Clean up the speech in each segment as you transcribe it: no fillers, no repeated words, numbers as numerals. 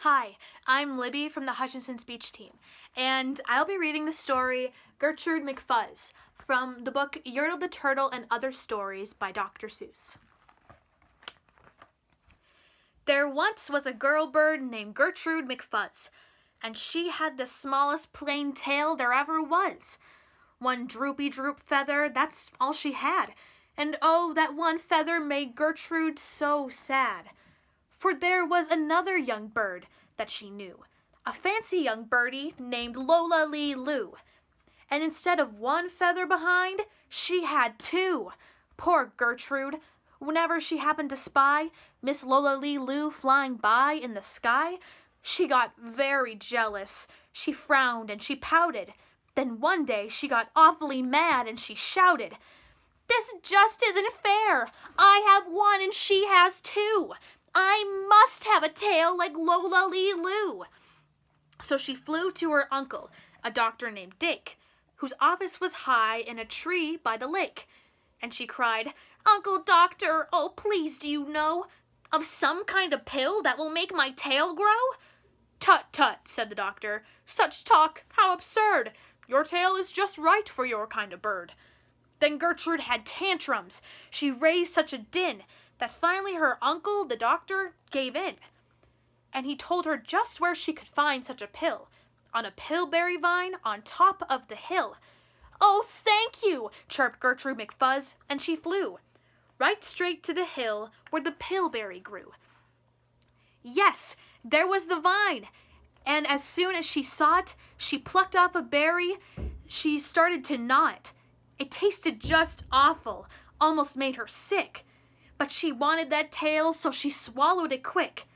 Hi, I'm Libby from the Hutchinson Speech team, and I'll be reading the story Gertrude McFuzz from the book Yertle the Turtle and Other Stories by Dr. Seuss. There once was a girl bird named Gertrude McFuzz, and she had the smallest plain tail there ever was. One droopy droop feather, that's all she had, and oh, that one feather made Gertrude so sad. For there was another young bird that she knew, a fancy young birdie named Lola Lee Loo. And instead of one feather behind, she had two. Poor Gertrude! Whenever she happened to spy Miss Lola Lee Loo flying by in the sky, she got very jealous. She frowned and she pouted. Then one day she got awfully mad and she shouted, "This just isn't fair! I have one and she has two! I must have a tail like Lola Lee Loo." So she flew to her uncle, a doctor named Dake, whose office was high in a tree by the lake. And she cried, "Uncle Doctor, oh please do you know of some kind of pill that will make my tail grow?" "Tut, tut," said the doctor, "such talk, how absurd! Your tail is just right for your kind of bird." Then Gertrude had tantrums. She raised such a din that finally her uncle, the doctor, gave in. And he told her just where she could find such a pill, on a pillberry vine on top of the hill. "Oh, thank you," chirped Gertrude McFuzz, and she flew right straight to the hill where the pillberry grew. Yes, there was the vine, and as soon as she saw it, she plucked off a berry. She started to gnaw it. It tasted just awful, almost made her sick. But she wanted that tail, so she swallowed it quick.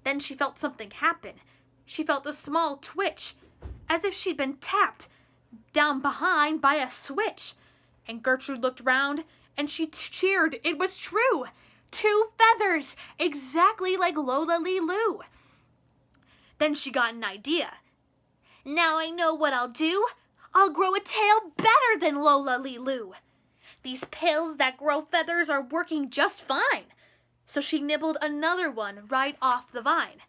Then she felt something happen. She felt a small twitch, as if she'd been tapped down behind by a switch. And Gertrude looked round, and she cheered. It was true! 2 feathers, exactly like Lola Lee Loo. Then she got an idea. "Now I know what I'll do. I'll grow a tail better than Lola Lee Loo. These pills that grow feathers are working just fine." So she nibbled another one right off the vine.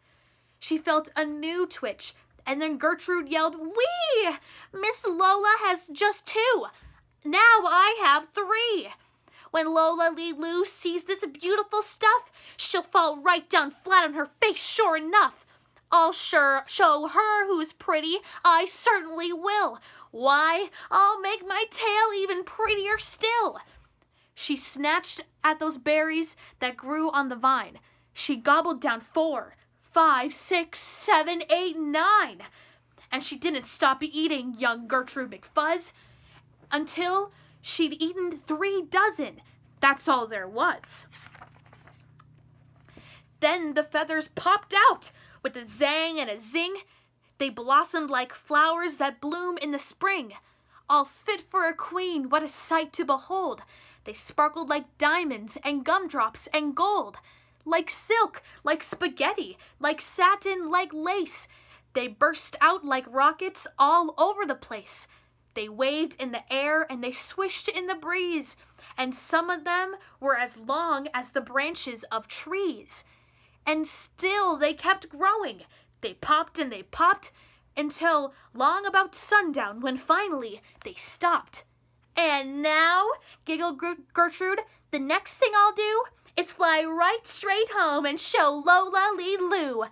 She felt a new twitch, and then Gertrude yelled, "Whee! Miss Lola has just 2. Now I have 3. When Lola Lee Loo sees this beautiful stuff, she'll fall right down flat on her face, sure enough. I'll sure show her who's pretty, I certainly will. Why, I'll make my tail even prettier still." She snatched at those berries that grew on the vine. She gobbled down 4, 5, 6, 7, 8, 9. And she didn't stop eating, young Gertrude McFuzz, until she'd eaten 3 dozen. That's all there was. Then the feathers popped out with a zang and a zing. They blossomed like flowers that bloom in the spring. All fit for a queen, what a sight to behold! They sparkled like diamonds and gumdrops and gold, like silk, like spaghetti, like satin, like lace. They burst out like rockets all over the place. They waved in the air and they swished in the breeze, and some of them were as long as the branches of trees. And still they kept growing. They popped and they popped until long about sundown, when finally they stopped. "And now," giggled Gertrude, "the next thing I'll do is fly right straight home and show Lola Lee Loo.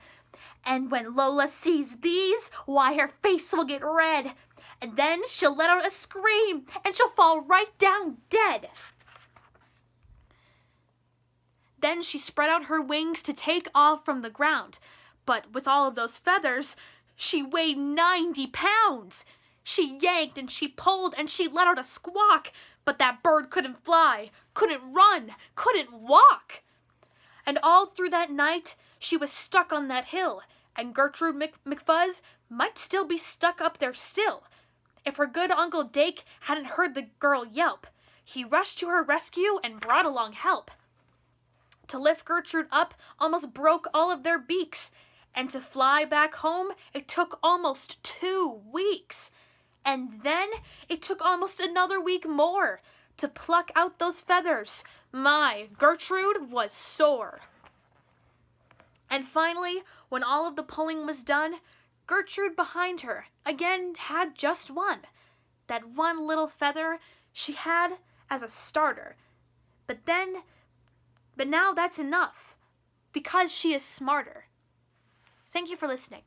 And when Lola sees these, why, her face will get red. And then she'll let out a scream and she'll fall right down dead." Then she spread out her wings to take off from the ground. But with all of those feathers, she weighed 90 pounds. She yanked and she pulled and she let out a squawk, but that bird couldn't fly, couldn't run, couldn't walk. And all through that night, she was stuck on that hill, and Gertrude McFuzz might still be stuck up there still, if her good Uncle Dake hadn't heard the girl yelp. He rushed to her rescue and brought along help. To lift Gertrude up almost broke all of their beaks, and to fly back home it took almost 2 weeks. And then it took almost another week more to pluck out those feathers. My, Gertrude was sore. And finally, when all of the pulling was done, Gertrude behind her again had just one. That one little feather she had as a starter. But now that's enough, because she is smarter. Thank you for listening.